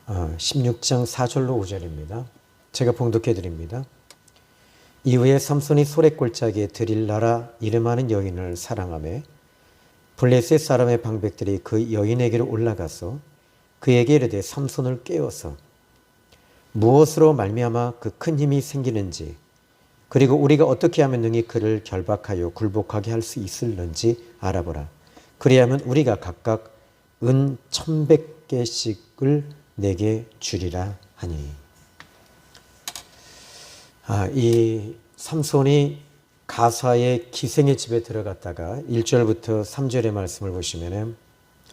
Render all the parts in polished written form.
16장 4절로 5절입니다. 제가 봉독해 드립니다. 이후에 삼손이 소랫골짜기에 드릴라라 이름하는 여인을 사랑하며 블레셋 사람의 방백들이 그 여인에게로 올라가서 그에게 이르되 삼손을 깨워서 무엇으로 말미암아 그 큰 힘이 생기는지 그리고 우리가 어떻게 하면 능히 그를 결박하여 굴복하게 할 수 있을는지 알아보라. 그리하면 우리가 각각 은 1,100개씩을 내게 주리라 하니. 이 삼손이 가사의 기생의 집에 들어갔다가 1절부터 3절의 말씀을 보시면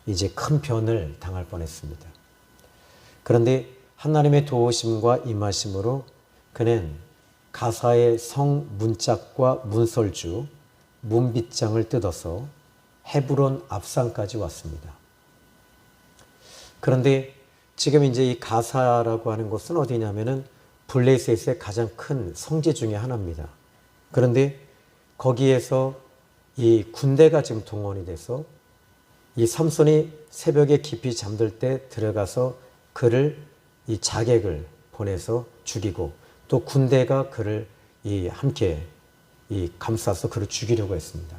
이제 큰 변을 당할 뻔했습니다. 그런데 하나님의 도우심과 임하심으로 그는 가사의 성 문짝과 문설주, 문빗장을 뜯어서 헤브론 앞산까지 왔습니다. 그런데 지금 이제 이 가사라고 하는 곳은 어디냐면은 블레셋의 가장 큰 성지 중에 하나입니다. 그런데 거기에서 이 군대가 지금 동원이 돼서 이 삼손이 새벽에 깊이 잠들 때 들어가서 그를 이 자객을 보내서 죽이고 또 군대가 그를 함께 감싸서 그를 죽이려고 했습니다.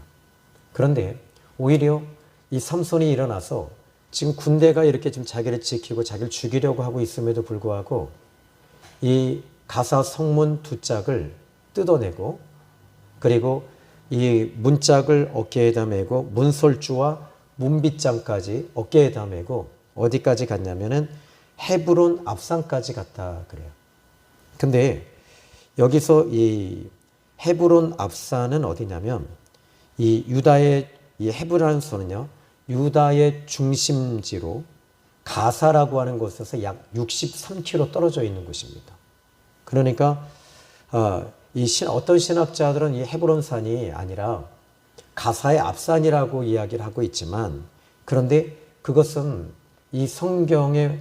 그런데 오히려 이 삼손이 일어나서 지금 군대가 이렇게 지금 자기를 지키고 자기를 죽이려고 하고 있음에도 불구하고 이 가사 성문 두 짝을 뜯어내고 그리고 이 문짝을 어깨에다 메고 문설주와 문빗장까지 어깨에다 메고 어디까지 갔냐면은 헤브론 앞산까지 갔다 그래요. 근데 여기서 이 헤브론 앞산은 어디냐면 이 유다의 이 헤브라는 소는요, 유다의 중심지로 가사라고 하는 곳에서 약 63km 떨어져 있는 곳입니다. 그러니까 어떤 신학자들은 이 헤브론산이 아니라 가사의 앞산이라고 이야기를 하고 있지만 그런데 그것은 이 성경에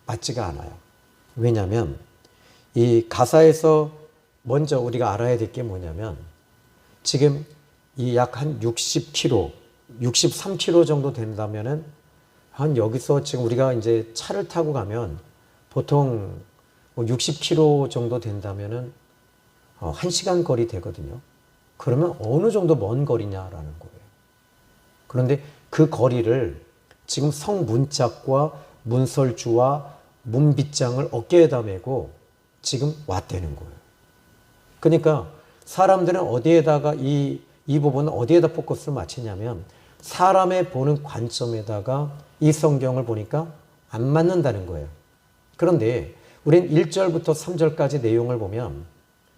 맞지가 않아요. 왜냐하면 이 가사에서 먼저 우리가 알아야 될 게 뭐냐면 지금 이 약 한 60km, 63km 정도 된다면은 한 여기서 지금 우리가 이제 차를 타고 가면 보통 60km 정도 된다면은 1시간 거리 되거든요. 그러면 어느 정도 먼 거리냐라는 거예요. 그런데 그 거리를 지금 성문짝과 문설주와 문빗장을 어깨에다 메고 지금 왔다는 거예요. 그러니까 사람들은 어디에다가 이 부분은 어디에다 포커스를 맞추냐면 사람의 보는 관점에다가 이 성경을 보니까 안 맞는다는 거예요. 그런데 우린 1절부터 3절까지 내용을 보면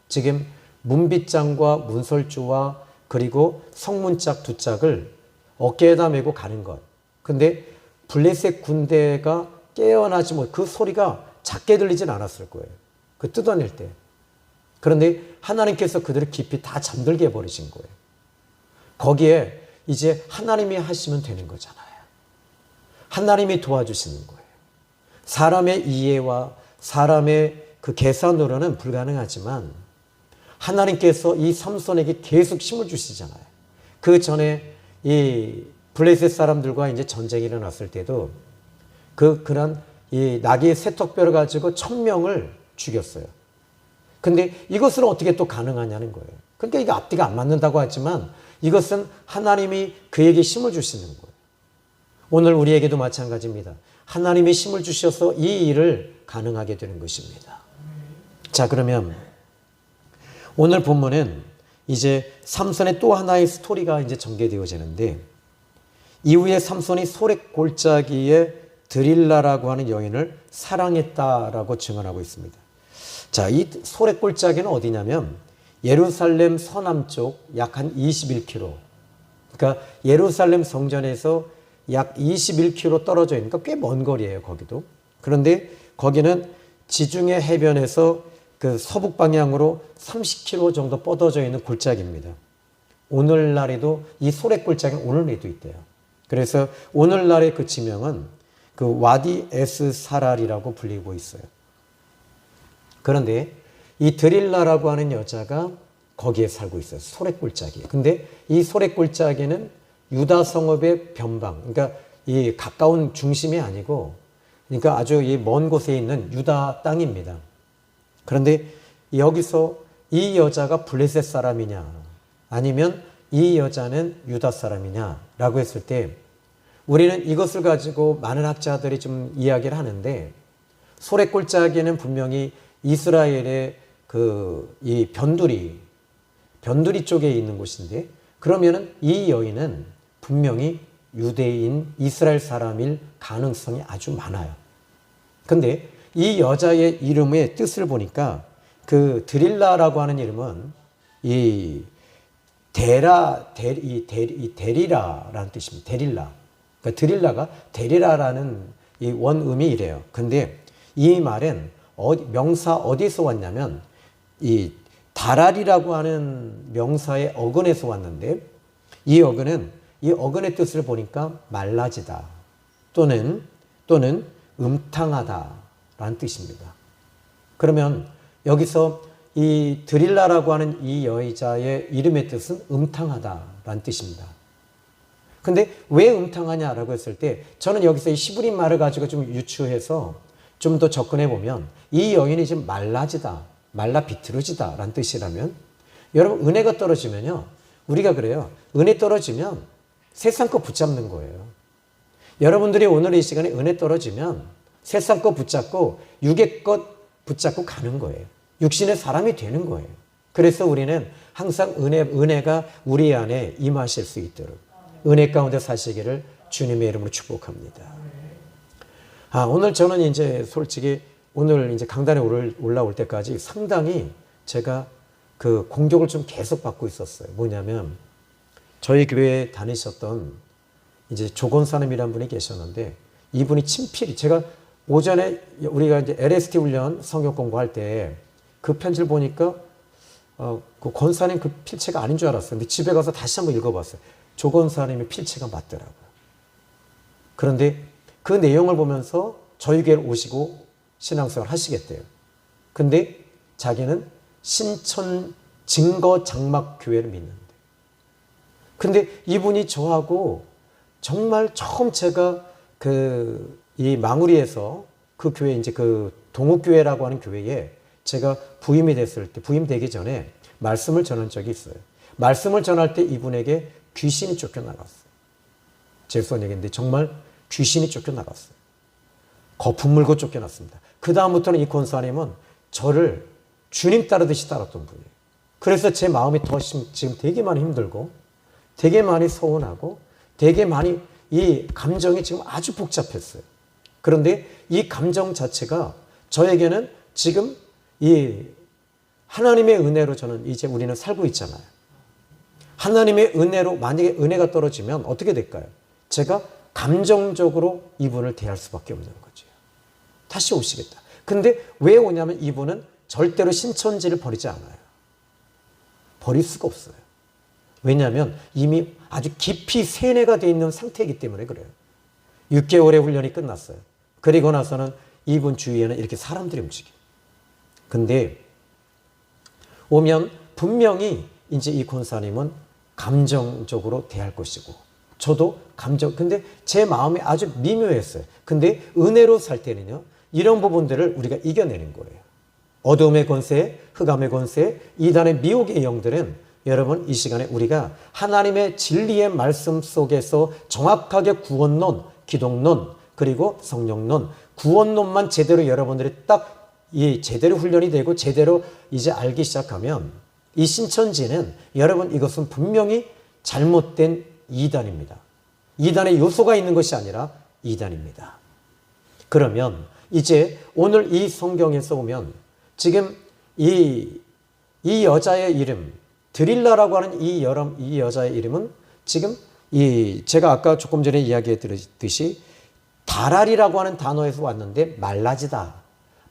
지금 문빗장과 문설주와 그리고 성문짝 두 짝을 어깨에다 메고 가는 것. 근데 블레셋 군대가 깨어나지 못, 그 소리가 작게 들리진 않았을 거예요. 그 뜯어낼 때. 그런데 하나님께서 그들을 깊이 다 잠들게 해버리신 거예요. 거기에 이제 하나님이 하시면 되는 거잖아요. 하나님이 도와주시는 거예요. 사람의 이해와 사람의 그 계산으로는 불가능하지만 하나님께서 이 삼손에게 계속 힘을 주시잖아요. 그 전에 이 블레셋 사람들과 이제 전쟁이 일어났을 때도 그런 이 나귀의 세턱뼈를 가지고 1,000명을 죽였어요. 근데 이것은 어떻게 또 가능하냐는 거예요. 그러니까 이게 앞뒤가 안 맞는다고 하지만 이것은 하나님이 그에게 힘을 주시는 거예요. 오늘 우리에게도 마찬가지입니다. 하나님이 힘을 주셔서 이 일을 가능하게 되는 것입니다. 자, 그러면 오늘 본문은 이제 삼손의 또 하나의 스토리가 이제 전개되어지는데 이후에 삼손이 소랫골짜기에 드릴라라고 하는 여인을 사랑했다라고 증언하고 있습니다. 자, 이 소랫골짜기는 어디냐면 예루살렘 서남쪽 약 한 21km. 그러니까 예루살렘 성전에서 약 21km 떨어져 있으니까 꽤 먼 거리예요, 거기도. 그런데 거기는 지중해 해변에서 그 서북 방향으로 30km 정도 뻗어져 있는 골짜기입니다. 오늘날에도 이 소랫골짜기는 오늘날에도 있대요. 그래서 오늘날의 그 지명은 그 와디 에스 사랄이라고 불리고 있어요. 그런데 이 드릴라라고 하는 여자가 거기에 살고 있어요. 소래골짜기. 근데 이 소래골짜기는 유다 성읍의 변방, 그러니까 이 가까운 중심이 아니고, 그러니까 아주 이 먼 곳에 있는 유다 땅입니다. 그런데 여기서 이 여자가 블레셋 사람이냐, 아니면 이 여자는 유다 사람이냐라고 했을 때, 우리는 이것을 가지고 많은 학자들이 좀 이야기를 하는데, 소래골짜기는 분명히 이스라엘의 이 변두리 쪽에 있는 곳인데, 그러면은 이 여인은 분명히 유대인 이스라엘 사람일 가능성이 아주 많아요. 근데 이 여자의 이름의 뜻을 보니까 그 드릴라라고 하는 이름은 이 데리라라는 뜻입니다. 데릴라. 그러니까 드릴라가 데리라라는 이 원음이 이래요. 근데 이 말은 명사 어디서 왔냐면 이 다랄이라고 하는 명사의 어근에서 왔는데, 이 어근의 뜻을 보니까 말라지다 또는 음탕하다라는 뜻입니다. 그러면 여기서 이 드릴라라고 하는 이 여자의 이름의 뜻은 음탕하다라는 뜻입니다. 근데 왜 음탕하냐라고 했을 때, 저는 여기서 이 시브리 말을 가지고 좀 유추해서 좀 더 접근해 보면, 이 여인이 지금 말라지다, 말라 비틀어지다라는 뜻이라면, 여러분 은혜가 떨어지면요, 우리가 그래요. 은혜 떨어지면 세상 거 붙잡는 거예요. 여러분들이 오늘 이 시간에 은혜 떨어지면 세상 거 붙잡고 육의 것 붙잡고 가는 거예요. 육신의 사람이 되는 거예요. 그래서 우리는 항상 은혜가 우리 안에 임하실 수 있도록 은혜 가운데 사시기를 주님의 이름으로 축복합니다. 오늘 저는 이제 솔직히 오늘 이제 강단에 올라올 때까지 상당히 제가 그 공격을 좀 계속 받고 있었어요. 뭐냐면, 저희 교회에 다니셨던 이제 조건사님이라는 분이 계셨는데, 이분이 친필이, 제가 오전에 우리가 이제 LST 훈련 성경 공부할 때 그 편지를 보니까 그 권사님 그 필체가 아닌 줄 알았어요. 근데 집에 가서 다시 한번 읽어봤어요. 조건사님의 필체가 맞더라고요. 그런데 그 내용을 보면서 저희 교회를 오시고 신앙생활 하시겠대요. 근데 자기는 신천 증거 장막 교회를 믿는데, 근데 이분이 저하고 정말 처음 제가 이 망우리에서 그 교회, 이제 그 동욱교회라고 하는 교회에 제가 부임이 됐을 때, 부임되기 전에 말씀을 전한 적이 있어요. 말씀을 전할 때 이분에게 귀신이 쫓겨나갔어요. 죄송한 얘기인데 정말 귀신이 쫓겨나갔어요. 거품 물고 쫓겨났습니다. 그 다음부터는 이 권사님은 저를 주님 따르듯이 따랐던 분이에요. 그래서 제 마음이 지금 되게 많이 힘들고, 되게 많이 서운하고, 되게 많이 이 감정이 지금 아주 복잡했어요. 그런데 이 감정 자체가 저에게는 지금 이 하나님의 은혜로 저는 이제 우리는 살고 있잖아요. 하나님의 은혜로 만약에 은혜가 떨어지면 어떻게 될까요? 제가 감정적으로 이분을 대할 수밖에 없는 거죠. 다시 오시겠다. 근데 왜 오냐면 이분은 절대로 신천지를 버리지 않아요. 버릴 수가 없어요. 왜냐하면 이미 아주 깊이 세뇌가 되어 있는 상태이기 때문에 그래요. 6개월의 훈련이 끝났어요. 그리고 나서는 이분 주위에는 이렇게 사람들이 움직여요. 근데 오면 분명히 이제 이 권사님은 감정적으로 대할 것이고, 저도 근데 제 마음이 아주 미묘했어요. 근데 은혜로 살 때는요, 이런 부분들을 우리가 이겨내는 거예요. 어둠의 권세, 흑암의 권세, 이단의 미혹의 영들은 여러분 이 시간에 우리가 하나님의 진리의 말씀 속에서 정확하게 구원론, 기독론, 그리고 성령론, 구원론만 제대로 여러분들이 딱 제대로 훈련이 되고 제대로 이제 알기 시작하면, 이 신천지는 여러분 이것은 분명히 잘못된 이단입니다. 이단의 요소가 있는 것이 아니라 이단입니다. 그러면 이제 오늘 이 성경에서 보면 지금 이 여자의 이름, 드릴라라고 하는 이 여자의 이름은 지금 제가 아까 조금 전에 이야기해 드렸듯이 다랄이라고 하는 단어에서 왔는데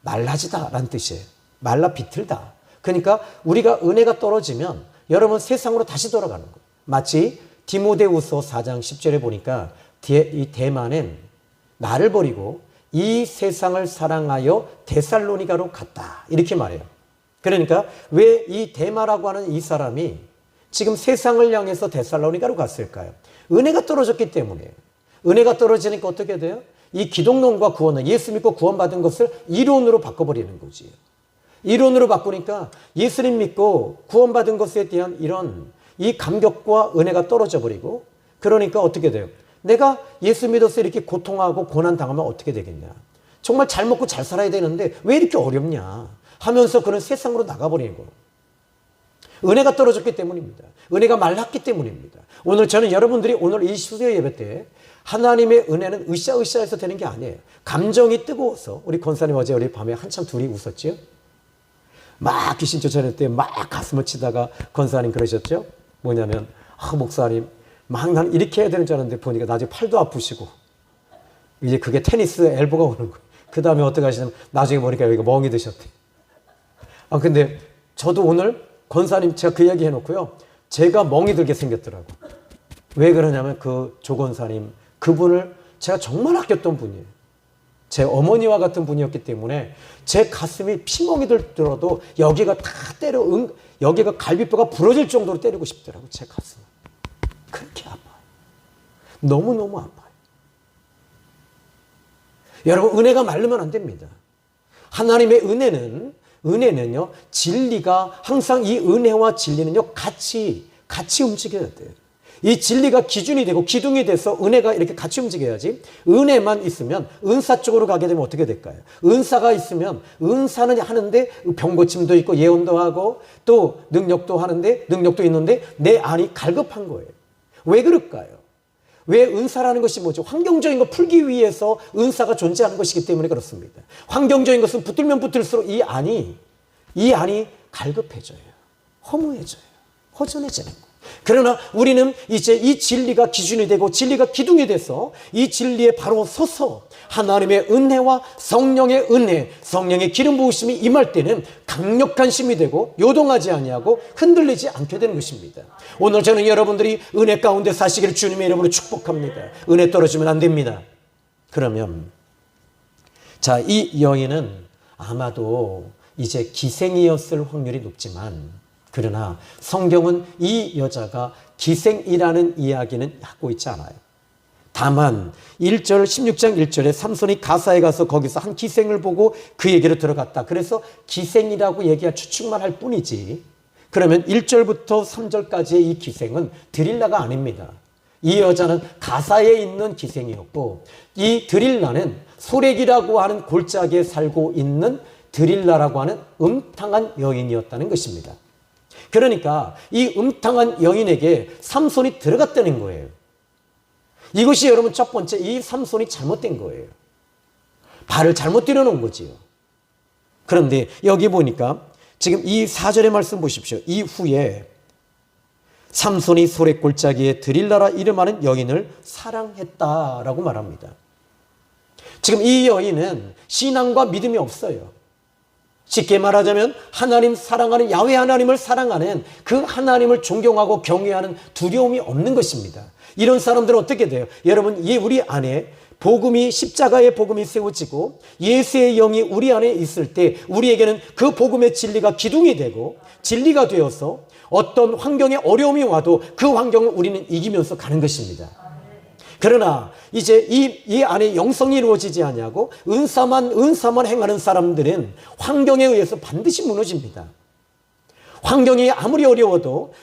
말라지다라는 뜻이에요. 말라 비틀다. 그러니까 우리가 은혜가 떨어지면 여러분 세상으로 다시 돌아가는 거예요. 마치 디모데후서 4장 10절에 보니까 이 대만은 나를 버리고 이 세상을 사랑하여 데살로니가로 갔다. 이렇게 말해요. 그러니까 왜 이 데마라고 하는 이 사람이 지금 세상을 향해서 데살로니가로 갔을까요? 은혜가 떨어졌기 때문에. 은혜가 떨어지니까 어떻게 돼요? 이 기독론과 구원은 예수 믿고 구원받은 것을 이론으로 바꿔버리는 거지요. 이론으로 바꾸니까 예수님 믿고 구원받은 것에 대한 이런 이 감격과 은혜가 떨어져 버리고, 그러니까 어떻게 돼요? 내가 예수 믿어서 이렇게 고통하고 고난 당하면 어떻게 되겠냐? 정말 잘 먹고 잘 살아야 되는데 왜 이렇게 어렵냐? 하면서 그런 세상으로 나가버리는 거예요. 은혜가 떨어졌기 때문입니다. 은혜가 말랐기 때문입니다. 오늘 저는 여러분들이 오늘 이 수요 예배 때 하나님의 은혜는 으쌰으쌰해서 되는 게 아니에요. 감정이 뜨거워서. 우리 권사님 어제 우리 밤에 한참 둘이 웃었죠? 막 귀신 쫓아낼 때 막 가슴을 치다가 권사님 그러셨죠? 뭐냐면, 목사님 막 나는 이렇게 해야 되는 줄 알았는데 보니까 나중에 팔도 아프시고 이제 그게 테니스 엘보가 오는 거예요. 그 다음에 어떻게 하시냐면 나중에 보니까 여기가 멍이 드셨대. 근데 저도 오늘 권사님 제가 그 얘기 해놓고요. 제가 멍이 들게 생겼더라고. 왜 그러냐면 그 조권사님, 그분을 제가 정말 아꼈던 분이에요. 제 어머니와 같은 분이었기 때문에 제 가슴이 피멍이 들더라도 여기가 다 여기가 갈비뼈가 부러질 정도로 때리고 싶더라고, 제 가슴을. 그렇게 아파요. 너무너무 아파요. 여러분, 은혜가 마르면 안 됩니다. 하나님의 은혜는요, 진리가 항상 이 은혜와 진리는요, 같이 움직여야 돼요. 이 진리가 기준이 되고 기둥이 돼서 은혜가 이렇게 같이 움직여야지. 은혜만 있으면 은사 쪽으로 가게 되면 어떻게 될까요? 은사가 있으면 은사는 하는데 병고침도 있고 예언도 하고 또 능력도 하는데 능력도 있는데 내 안이 갈급한 거예요. 왜 그럴까요? 왜 은사라는 것이 뭐죠? 환경적인 거 풀기 위해서 은사가 존재하는 것이기 때문에 그렇습니다. 환경적인 것은 붙들면 붙을수록 이 안이 갈급해져요. 허무해져요. 허전해지는 거. 그러나 우리는 이제 이 진리가 기준이 되고 진리가 기둥이 돼서 이 진리에 바로 서서 하나님의 은혜와 성령의 은혜, 성령의 기름 부으심이 임할 때는 강력한 힘이 되고 요동하지 아니하고 흔들리지 않게 되는 것입니다. 오늘 저는 여러분들이 은혜 가운데 사시기를 주님의 이름으로 축복합니다. 은혜 떨어지면 안 됩니다. 그러면 자, 이 여인은 아마도 이제 기생이었을 확률이 높지만, 그러나 성경은 이 여자가 기생이라는 이야기는 하고 있지 않아요. 다만 16장 1절에 삼손이 가사에 가서 거기서 한 기생을 보고 그 얘기로 들어갔다. 그래서 기생이라고 얘기할 추측만 할 뿐이지, 그러면 1절부터 3절까지의 이 기생은 드릴라가 아닙니다. 이 여자는 가사에 있는 기생이었고, 이 드릴라는 소렉이라고 하는 골짜기에 살고 있는 드릴라라고 하는 음탕한 여인이었다는 것입니다. 그러니까 이 음탕한 여인에게 삼손이 들어갔다는 거예요. 이것이 여러분 첫 번째, 이 삼손이 잘못된 거예요. 발을 잘못 들여놓은 거지요. 그런데 여기 보니까 지금 이 4절의 말씀 보십시오. 이후에 삼손이 소렉 골짜기에 드릴라라 이름하는 여인을 사랑했다라고 말합니다. 지금 이 여인은 신앙과 믿음이 없어요. 쉽게 말하자면 하나님 사랑하는, 야훼 하나님을 사랑하는, 그 하나님을 존경하고 경외하는 두려움이 없는 것입니다. 이런 사람들은 어떻게 돼요? 여러분, 우리 안에 복음이, 십자가의 복음이 세워지고 예수의 영이 우리 안에 있을 때 우리에게는 그 복음의 진리가 기둥이 되고 진리가 되어서 어떤 환경에 어려움이 와도 그 환경을 우리는 이기면서 가는 것입니다. 그러나 이제 이 안에 영성이 이루어지지 아니하고 은사만 행하는 사람들은 환경에 의해서 반드시 무너집니다. 환경이 아무리 어려워도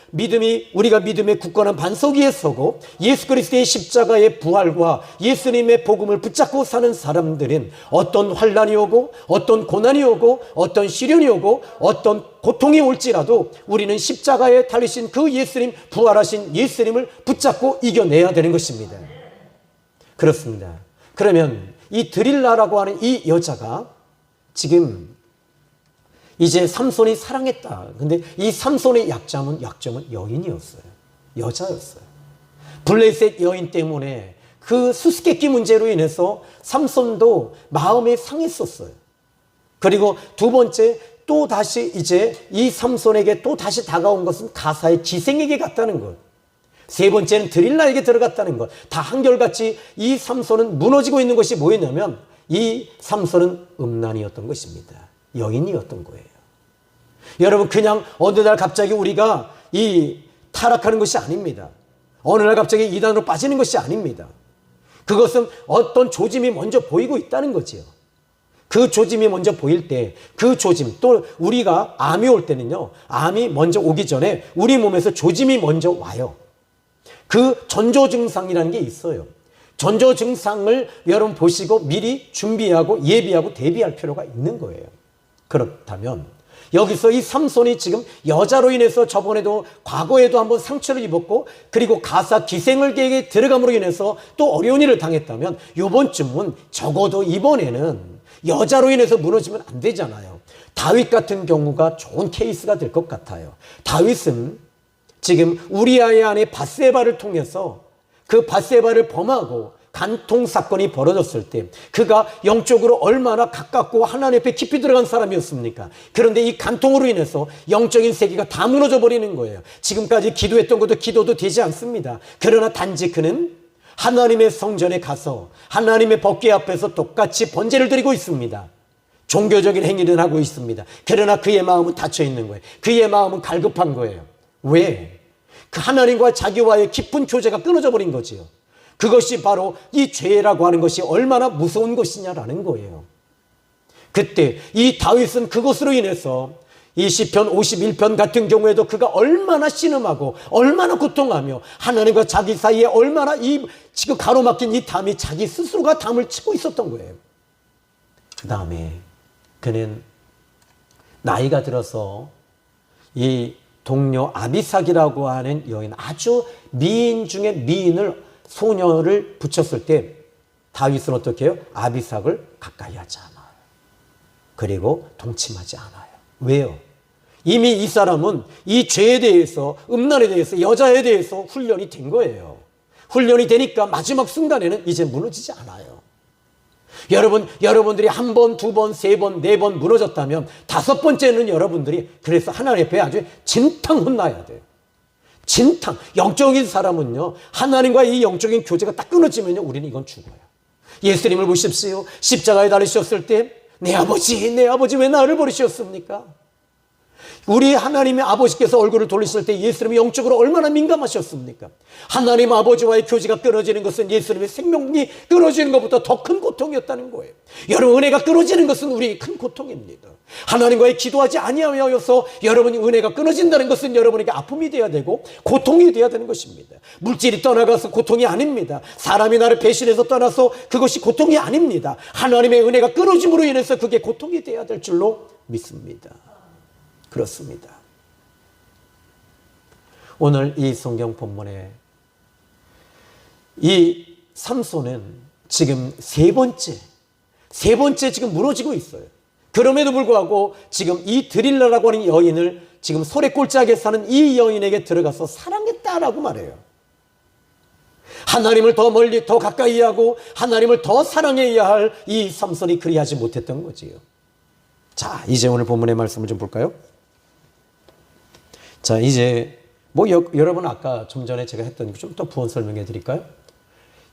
우리가 믿음의 굳건한 반석 위에 서고 예수 그리스도의 십자가의 부활과 예수님의 복음을 붙잡고 사는 사람들은 어떤 환난이 오고 어떤 고난이 오고 어떤 시련이 오고 어떤 고통이 올지라도 우리는 십자가에 달리신 그 예수님, 부활하신 예수님을 붙잡고 이겨내야 되는 것입니다. 그렇습니다. 그러면 이 드릴라라고 하는 이 여자가 지금 이제 삼손이 사랑했다. 근데 이 삼손의 약점은 여인이었어요. 여자였어요. 블레셋 여인 때문에 그 수수께끼 문제로 인해서 삼손도 마음이 상했었어요. 그리고 두 번째, 또 다시 이제 이 삼손에게 또 다시 다가온 것은 가사의 기생에게 갔다는 것. 세 번째는 드릴라에게 들어갔다는 것. 다 한결같이 이 삼손은 무너지고 있는 것이 뭐였냐면 이 삼손은 음란이었던 것입니다. 여인이었던 거예요. 여러분, 그냥 어느 날 갑자기 우리가 타락하는 것이 아닙니다. 어느 날 갑자기 이단으로 빠지는 것이 아닙니다. 그것은 어떤 조짐이 먼저 보이고 있다는 거지요. 그 조짐이 먼저 보일 때, 그 조짐, 또 우리가 암이 올 때는요, 암이 먼저 오기 전에 우리 몸에서 조짐이 먼저 와요. 그 전조 증상이라는 게 있어요. 전조 증상을 여러분 보시고 미리 준비하고 예비하고 대비할 필요가 있는 거예요. 그렇다면 여기서 이 삼손이 지금 여자로 인해서 저번에도 과거에도 한번 상처를 입었고, 그리고 가사 기생을계에 들어감으로 인해서 또 어려운 일을 당했다면, 이번쯤은 적어도 이번에는 여자로 인해서 무너지면 안 되잖아요. 다윗 같은 경우가 좋은 케이스가 될 것 같아요. 다윗은 지금 우리아의 아내 밧세바를 통해서 그 밧세바를 범하고 간통 사건이 벌어졌을 때 그가 영적으로 얼마나 가깝고 하나님 앞에 깊이 들어간 사람이었습니까? 그런데 이 간통으로 인해서 영적인 세계가 다 무너져 버리는 거예요. 지금까지 기도했던 것도 기도도 되지 않습니다. 그러나 단지 그는 하나님의 성전에 가서 하나님의 법궤 앞에서 똑같이 번제를 드리고 있습니다. 종교적인 행위를 하고 있습니다. 그러나 그의 마음은 닫혀 있는 거예요. 그의 마음은 갈급한 거예요. 왜? 그 하나님과 자기와의 깊은 교제가 끊어져 버린 거지요. 그것이 바로 이 죄라고 하는 것이 얼마나 무서운 것이냐라는 거예요. 그때 이 다윗은 그것으로 인해서 이 시편 51편 같은 경우에도 그가 얼마나 신음하고 얼마나 고통하며 하나님과 자기 사이에 얼마나 지금 가로막힌 이 담이 자기 스스로가 담을 치고 있었던 거예요. 그 다음에 그는 나이가 들어서 이 동료 아비삭이라고 하는 여인, 아주 미인 중에 미인을 소녀를 붙였을 때 다윗은 어떻게 해요? 아비삭을 가까이 하지 않아요. 그리고 동침하지 않아요. 왜요? 이미 이 사람은 이 죄에 대해서, 음란에 대해서, 여자에 대해서 훈련이 된 거예요. 훈련이 되니까 마지막 순간에는 이제 무너지지 않아요. 여러분들이 한 번, 두 번, 세 번, 네 번 무너졌다면 다섯 번째는 여러분들이 그래서 하나님 앞에 아주 진탕 혼나야 돼요. 진탕. 영적인 사람은요, 하나님과 이 영적인 교제가 딱 끊어지면요, 우리는 이건 죽어요. 예수님을 보십시오. 십자가에 달리셨을 때 내 아버지 왜 나를 버리셨습니까? 우리 하나님의 아버지께서 얼굴을 돌리실 때 예수님이 영적으로 얼마나 민감하셨습니까? 하나님 아버지와의 교제가 끊어지는 것은 예수님의 생명이 끊어지는 것보다 더 큰 고통이었다는 거예요. 여러분, 은혜가 끊어지는 것은 우리의 큰 고통입니다. 하나님과의 기도하지 아니하여서 여러분이 은혜가 끊어진다는 것은 여러분에게 아픔이 되어야 되고 고통이 되어야 되는 것입니다. 물질이 떠나가서 고통이 아닙니다. 사람이 나를 배신해서 떠나서 그것이 고통이 아닙니다. 하나님의 은혜가 끊어짐으로 인해서 그게 고통이 되어야 될 줄로 믿습니다. 그렇습니다. 오늘 이 성경 본문에 이 삼손은 지금 세 번째 지금 무너지고 있어요. 그럼에도 불구하고 지금 이 드릴라라고 하는 여인을 지금 소래골짜기에 사는 이 여인에게 들어가서 사랑했다라고 말해요. 하나님을 더 멀리 더 가까이 하고 하나님을 더 사랑해야 할 이 삼손이 그리하지 못했던 거지요. 자, 이제 오늘 본문의 말씀을 좀 볼까요? 자, 이제 여러분 아까 좀 전에 제가 했던 좀 더 부연 설명해 드릴까요?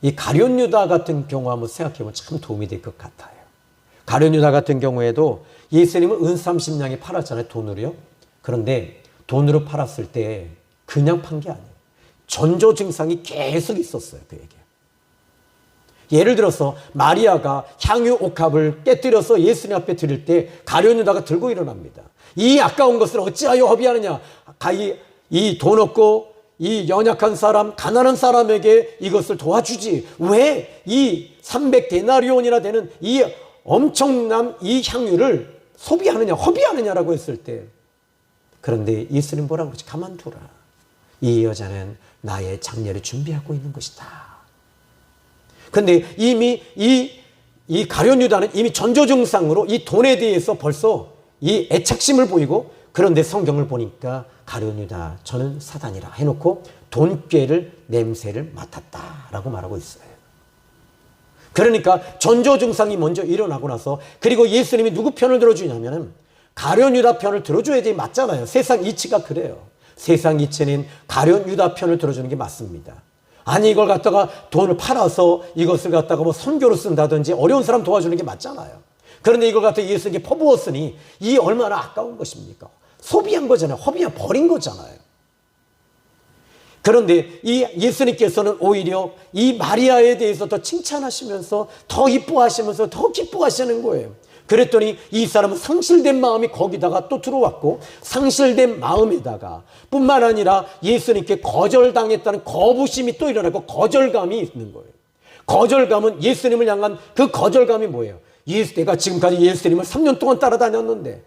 이 가룟 유다 같은 경우 한번 생각해 보면 참 도움이 될 것 같아요. 가룟 유다 같은 경우에도 예수님을 은 30냥에 팔았잖아요, 돈으로요. 그런데 돈으로 팔았을 때 그냥 판 게 아니에요. 전조 증상이 계속 있었어요, 그에게. 예를 들어서 마리아가 향유 옥합을 깨뜨려서 예수님 앞에 드릴 때 가룟 유다가 들고 일어납니다. 이 아까운 것을 어찌하여 허비하느냐? 이 돈 없고 이 연약한 사람, 가난한 사람에게 이것을 도와주지. 왜 이 300데나리온이나 되는 이 엄청난 이 향유를 소비하느냐, 허비하느냐라고 했을 때, 그런데 예수님 뭐라고 그러지? 가만두라. 이 여자는 나의 장례를 준비하고 있는 것이다. 그런데 이미 이 가룟 유다는 이미 전조 증상으로 이 돈에 대해서 벌써 이 애착심을 보이고, 그런데 성경을 보니까 가룟 유다 저는 사단이라 해놓고 돈꾀를 냄새를 맡았다라고 말하고 있어요. 그러니까 전조 증상이 먼저 일어나고 나서, 그리고 예수님이 누구 편을 들어주냐면은 가룟 유다 편을 들어줘야지 맞잖아요. 세상 이치가 그래요. 세상 이치는 가룟 유다 편을 들어주는 게 맞습니다. 아니 이걸 갖다가 돈을 팔아서 이것을 갖다가 뭐 선교로 쓴다든지 어려운 사람 도와주는 게 맞잖아요. 그런데 이걸 갖다가 예수님께 퍼부었으니 이 얼마나 아까운 것입니까? 소비한 거잖아요. 허비야 버린 거잖아요. 그런데 이 예수님께서는 오히려 이 마리아에 대해서 더 칭찬하시면서 더 이뻐하시면서 더 기뻐하시는 거예요. 그랬더니 이 사람은 상실된 마음이 거기다가 또 들어왔고, 상실된 마음에다가 뿐만 아니라 예수님께 거절당했다는 거부심이 또 일어나고 거절감이 있는 거예요. 거절감은 예수님을 향한 그 거절감이 뭐예요? 내가 지금까지 예수님을 3년 동안 따라다녔는데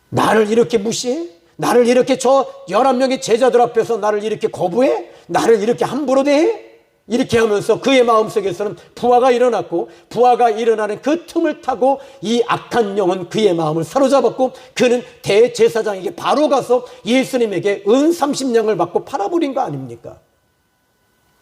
나를 이렇게 무시해? 나를 이렇게 저 11명의 제자들 앞에서 나를 이렇게 거부해? 나를 이렇게 함부로 대해? 이렇게 하면서 그의 마음속에서는 부하가 일어났고, 부하가 일어나는 그 틈을 타고 이 악한 영은 그의 마음을 사로잡았고, 그는 대제사장에게 바로 가서 예수님에게 은 30냥을 받고 팔아버린 거 아닙니까?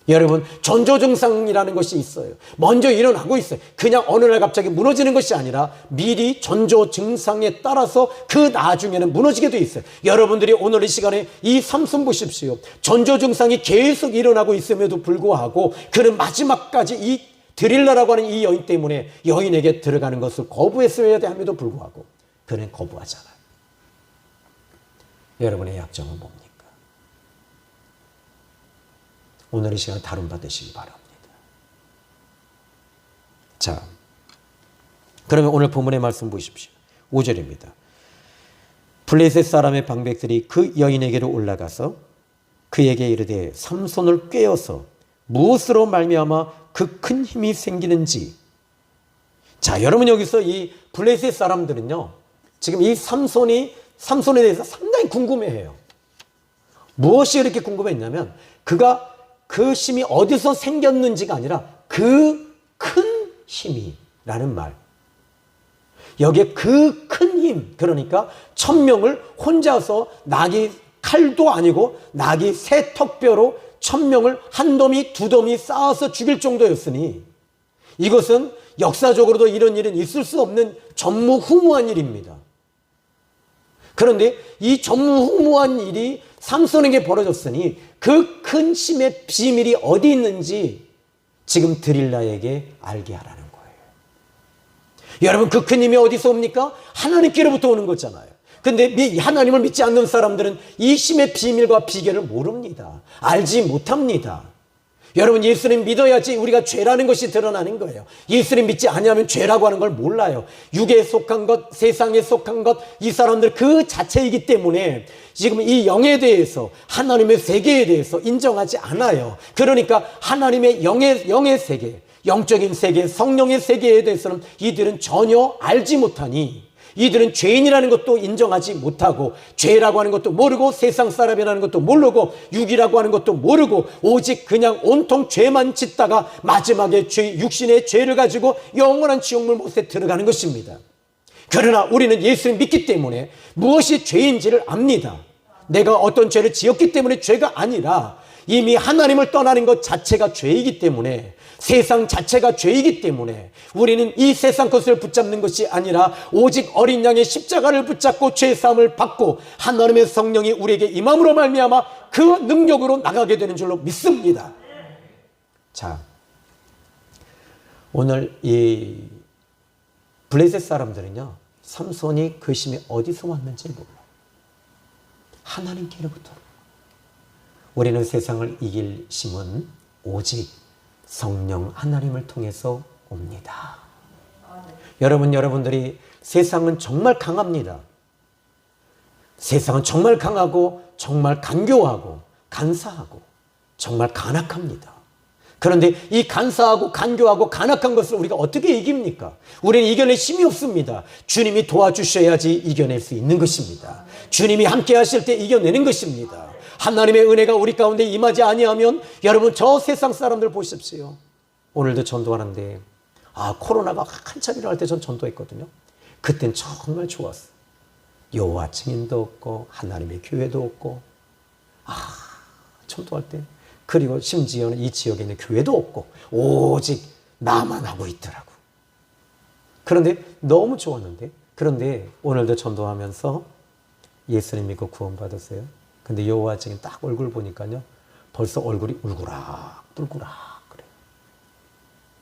여러분, 전조증상이라는 것이 있어요. 먼저 일어나고 있어요. 그냥 어느 날 갑자기 무너지는 것이 아니라 미리 전조증상에 따라서 그 나중에는 무너지게 돼 있어요. 여러분들이 오늘 이 시간에 이 삼손 보십시오. 전조증상이 계속 일어나고 있음에도 불구하고 그는 마지막까지 이 드릴라라고 하는 이 여인 때문에 여인에게 들어가는 것을 거부했어야 함에도 불구하고 그는 거부하잖아요. 여러분의 약점은 뭡니까? 오늘 이 시간 다룬받으시기 바랍니다. 자, 그러면 오늘 본문의 말씀 보십시오. 5절입니다. 블레셋 사람의 방백들이 그 여인에게로 올라가서 그에게 이르되 삼손을 꿰어서 무엇으로 말미암아 그 큰 힘이 생기는지. 자, 여러분 여기서 이 블레셋 사람들은요, 지금 이 삼손에 대해서 상당히 궁금해해요. 무엇이 이렇게 궁금했냐면 그가 그 힘이 어디서 생겼는지가 아니라 그 큰 힘이라는 말. 여기에 그 큰 힘, 그러니까 1000명을 혼자서 낙이 칼도 아니고 낙이 새 턱뼈로 1000명을 한 더미 두 더미 쌓아서 죽일 정도였으니 이것은 역사적으로도 이런 일은 있을 수 없는 전무후무한 일입니다. 그런데 이 전무후무한 일이 삼손에게 벌어졌으니 그 큰 힘의 비밀이 어디 있는지 지금 드릴라에게 알게 하라는 거예요. 여러분, 그 큰 힘이 어디서 옵니까? 하나님께로부터 오는 거잖아요. 근데 하나님을 믿지 않는 사람들은 이 힘의 비밀과 비결을 모릅니다. 알지 못합니다. 여러분, 예수님 믿어야지 우리가 죄라는 것이 드러나는 거예요. 예수님 믿지 아니하면 죄라고 하는 걸 몰라요. 육에 속한 것, 세상에 속한 것, 이 사람들 그 자체이기 때문에 지금 이 영에 대해서, 하나님의 세계에 대해서 인정하지 않아요. 그러니까 하나님의 영의 세계, 영적인 세계, 성령의 세계에 대해서는 이들은 전혀 알지 못하니 이들은 죄인이라는 것도 인정하지 못하고 죄라고 하는 것도 모르고 세상 사람이라는 것도 모르고 육이라고 하는 것도 모르고 오직 그냥 온통 죄만 짓다가 마지막에 육신의 죄를 가지고 영원한 지옥물 못에 들어가는 것입니다. 그러나 우리는 예수를 믿기 때문에 무엇이 죄인지를 압니다. 내가 어떤 죄를 지었기 때문에 죄가 아니라 이미 하나님을 떠나는 것 자체가 죄이기 때문에, 세상 자체가 죄이기 때문에 우리는 이 세상 것을 붙잡는 것이 아니라 오직 어린 양의 십자가를 붙잡고 죄사함을 받고 하나님의 성령이 우리에게 임함으로 말미암아 그 능력으로 나가게 되는 줄로 믿습니다. 자, 오늘 이 블레셋 사람들은요, 삼손이 그 힘이 어디서 왔는지 몰라. 하나님께로부터. 우리는 세상을 이길 힘은 오직 성령 하나님을 통해서 옵니다. 여러분들이 세상은 정말 강합니다. 세상은 정말 강하고 정말 간교하고 간사하고 정말 간악합니다. 그런데 이 간사하고 간교하고 간악한 것을 우리가 어떻게 이깁니까? 우리는 이겨낼 힘이 없습니다. 주님이 도와주셔야지 이겨낼 수 있는 것입니다. 주님이 함께 하실 때 이겨내는 것입니다. 하나님의 은혜가 우리 가운데 임하지 아니하면 여러분, 저 세상 사람들 보십시오. 오늘도 전도하는데 코로나가 한참 일어날 때 전 전도했거든요. 그땐 정말 좋았어요. 여호와 증인도 없고 하나님의 교회도 없고 전도할 때, 그리고 심지어는 이 지역에 있는 교회도 없고 오직 나만 하고 있더라고. 그런데 너무 좋았는데, 그런데 오늘도 전도하면서 예수님 믿고 구원받았어요. 근데 여호와 증인 딱 얼굴 보니까요, 벌써 얼굴이 울그락 그래요.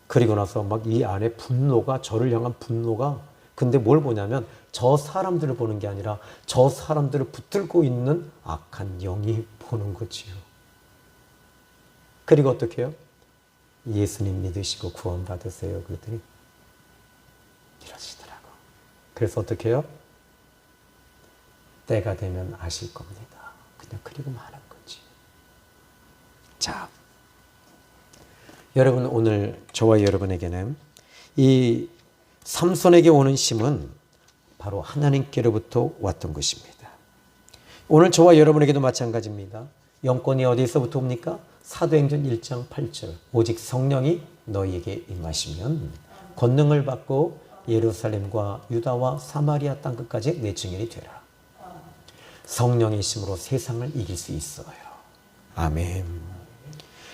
그리고 나서 막 이 안에 분노가, 저를 향한 분노가 근데 뭘 보냐면 저 사람들을 보는 게 아니라 저 사람들을 붙들고 있는 악한 영이 보는 거지요. 그리고 어떻게 해요? 예수님 믿으시고 구원 받으세요. 그랬더니 이러시더라고. 그래서 어떻게 해요? 때가 되면 아실 겁니다. 그냥 그리고 마는 거지. 자, 여러분 오늘 저와 여러분에게는 이 삼손에게 오는 심은 바로 하나님께로부터 왔던 것입니다. 오늘 저와 여러분에게도 마찬가지입니다. 영권이 어디서부터 옵니까? 사도행전 1장 8절 오직 성령이 너희에게 임하시면 권능을 받고 예루살렘과 유다와 사마리아 땅끝까지 내 증인이 되라. 성령의 힘으로 세상을 이길 수 있어요. 아멘.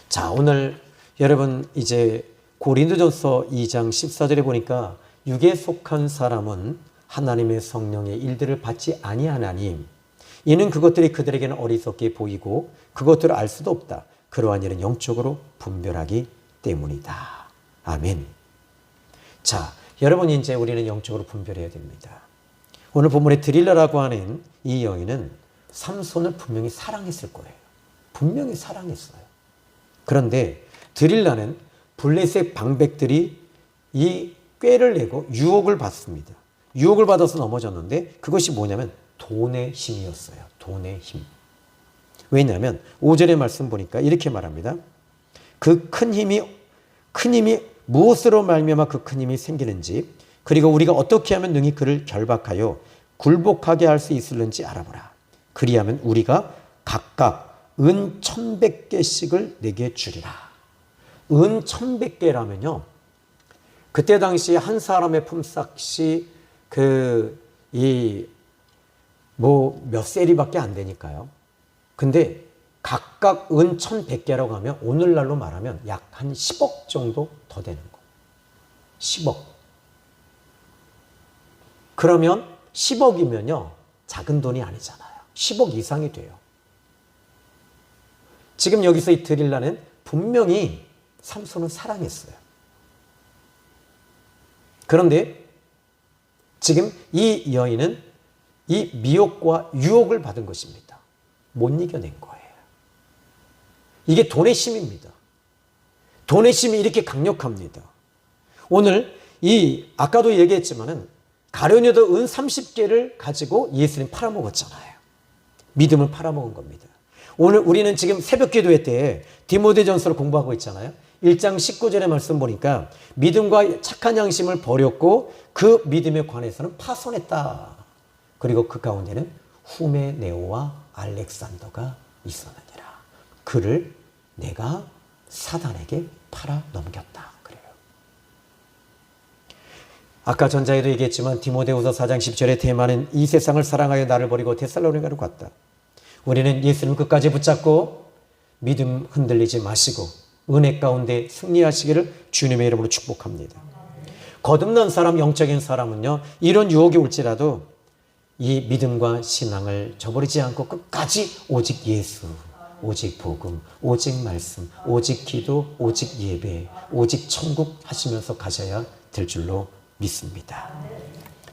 자, 오늘 여러분 이제 고린도전서 2장 14절에 보니까 육에 속한 사람은 하나님의 성령의 일들을 받지 아니하나니 이는 그것들이 그들에게는 어리석게 보이고 그것들을 알 수도 없다. 그러한 일은 영적으로 분별하기 때문이다. 아멘. 자, 여러분 이제 우리는 영적으로 분별해야 됩니다. 오늘 본문에 드릴라라고 하는 이 여인은 삼손을 분명히 사랑했을 거예요. 분명히 사랑했어요. 그런데 드릴라는 블레셋 방백들이 이 꾀를 내고 유혹을 받습니다. 유혹을 받아서 넘어졌는데 그것이 뭐냐면 돈의 힘이었어요. 돈의 힘. 왜냐하면 5절의 말씀 보니까 이렇게 말합니다. 그 큰 힘이 무엇으로 말미암아 그 큰 힘이 생기는지 그리고 우리가 어떻게 하면 능히 그를 결박하여 굴복하게 할 수 있을는지 알아보라. 그리하면 우리가 각각 은 1,100개씩을 내게 주리라. 은 1,100개라면요. 그때 당시 한 사람의 품삯이 몇 세리밖에 안 되니까요. 근데 각각 은 1,100개라고 하면 오늘날로 말하면 약 한 10억 정도 더 되는 거. 10억. 그러면 10억이면요. 작은 돈이 아니잖아요. 10억 이상이 돼요. 지금 여기서 이 드릴라는 분명히 삼손을 사랑했어요. 그런데 지금 이 여인은 이 미혹과 유혹을 받은 것입니다. 못 이겨낸 거예요. 이게 돈의 힘입니다. 돈의 힘이 이렇게 강력합니다. 오늘 아까도 얘기했지만은 가룟유다 은 30개를 가지고 예수님 팔아먹었잖아요. 믿음을 팔아먹은 겁니다. 오늘 우리는 지금 새벽 기도회 때 디모데전서를 공부하고 있잖아요. 1장 19절의 말씀 보니까 믿음과 착한 양심을 버렸고 그 믿음에 관해서는 파손했다. 그리고 그 가운데는 후메네오와 알렉산더가 있었느니라. 그를 내가 사단에게 팔아 넘겼다. 그래요. 아까 전자에도 얘기했지만 디모데후서 4장 10절의 테마는 이 세상을 사랑하여 나를 버리고 데살로니가로 갔다. 우리는 예수님 끝까지 붙잡고 믿음 흔들리지 마시고 은혜 가운데 승리하시기를 주님의 이름으로 축복합니다. 거듭난 사람, 영적인 사람은요, 이런 유혹이 올지라도 이 믿음과 신앙을 저버리지 않고 끝까지 오직 예수, 오직 복음, 오직 말씀, 오직 기도, 오직 예배, 오직 천국 하시면서 가셔야 될 줄로 믿습니다.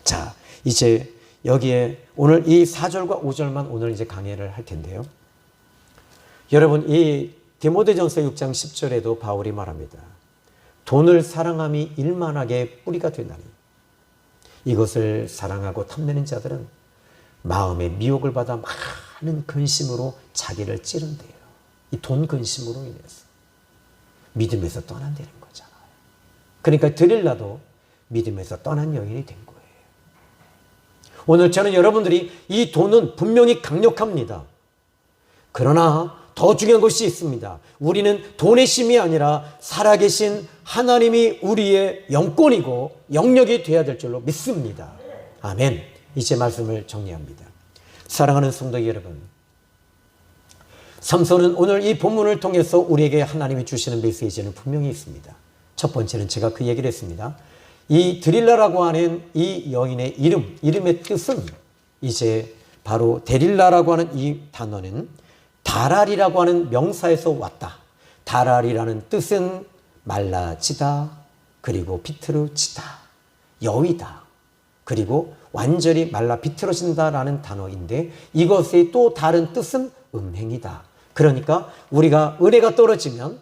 자, 이제 여기에 오늘 이 4절과 5절만 오늘 이제 강의를 할 텐데요. 여러분, 이 디모데전서 6장 10절에도 바울이 말합니다. 돈을 사랑함이 일만하게 뿌리가 되나니 이것을 사랑하고 탐내는 자들은 마음의 미혹을 받아 많은 근심으로 자기를 찌른대요. 이 돈 근심으로 인해서 믿음에서 떠난다는 거잖아요. 그러니까 드릴라도 믿음에서 떠난 여인이 된 거예요. 오늘 저는 여러분들이 이 돈은 분명히 강력합니다. 그러나 더 중요한 것이 있습니다. 우리는 돈의 힘이 아니라 살아계신 하나님이 우리의 영권이고 영역이 되어야 될 줄로 믿습니다. 아멘. 이제 말씀을 정리합니다. 사랑하는 성도 여러분, 삼손은 오늘 이 본문을 통해서 우리에게 하나님이 주시는 메시지는 분명히 있습니다. 첫 번째는 제가 그 얘기를 했습니다. 이 드릴라라고 하는 이 여인의 이름의 뜻은 이제 바로 데릴라라고 하는 이 단어는 다랄이라고 하는 명사에서 왔다. 다랄이라는 뜻은 말라지다, 그리고 비틀어지다, 여위다. 그리고 완전히 말라 비틀어진다라는 단어인데 이것의 또 다른 뜻은 음행이다. 그러니까 우리가 은혜가 떨어지면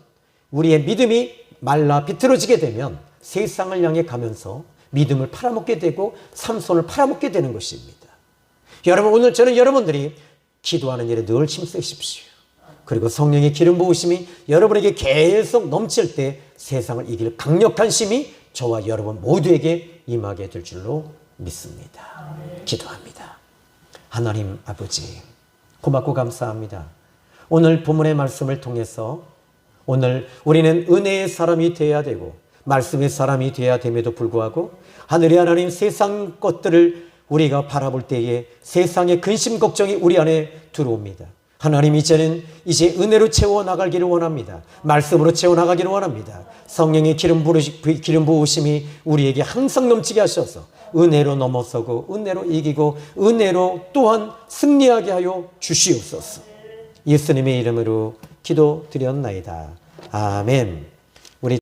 우리의 믿음이 말라 비틀어지게 되면 세상을 향해 가면서 믿음을 팔아먹게 되고 삼손을 팔아먹게 되는 것입니다. 여러분, 오늘 저는 여러분들이 기도하는 일에 늘 힘쓰십시오. 그리고 성령의 기름 부으심이 여러분에게 계속 넘칠 때 세상을 이길 강력한 힘이 저와 여러분 모두에게 임하게 될 줄로 믿습니다. 기도합니다. 하나님 아버지, 고맙고 감사합니다. 오늘 본문의 말씀을 통해서 오늘 우리는 은혜의 사람이 되어야 되고 말씀의 사람이 되어야 됨에도 불구하고 하늘의 하나님, 세상 것들을 우리가 바라볼 때에 세상의 근심 걱정이 우리 안에 들어옵니다. 하나님, 이제 은혜로 채워나가기를 원합니다. 말씀으로 채워나가기를 원합니다. 성령의 기름 부으심이 우리에게 항상 넘치게 하셔서 은혜로 넘어서고 은혜로 이기고 은혜로 또한 승리하게 하여 주시옵소서. 예수님의 이름으로 기도드렸나이다. 아멘.